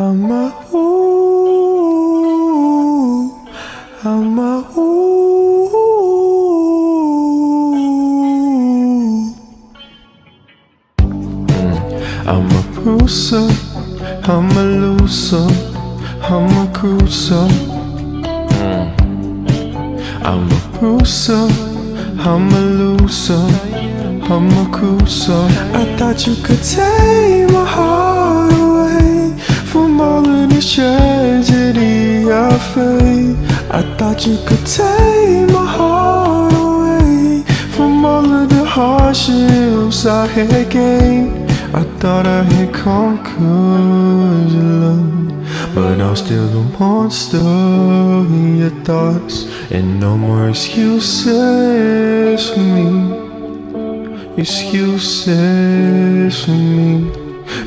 I'm a ooh, I'm a ooh. I'm a bruiser, I'm a loser, I'm a cruiser. I'm a bruiser, I'm a loser, I'm a cruiser. I thought you could take my heart away from all of this tragedy I face. I thought you could take my heart away from all of the hardships I had gained. I thought I had conquered your love, but I'm still a monster in your thoughts. And no more excuses for me, excuses for me.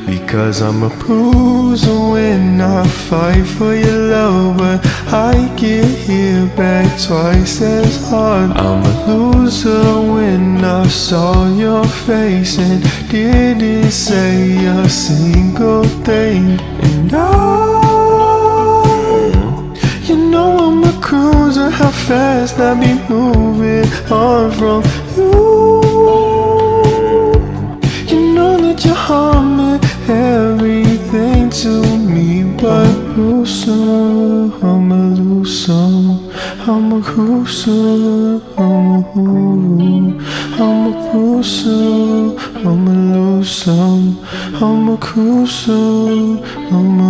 Because I'm a bruiser when I fight for your love, but I get hit back twice as hard. I'm a loser when I saw your face and didn't say a single thing. And you know I'm a cruiser, how fast I be moving on from you. You know that you're humming everything to me, but loser, I'm a loser, I'm a cruiser, I'm a bruiser, I'm a loser, I'm a cruiser, I'm a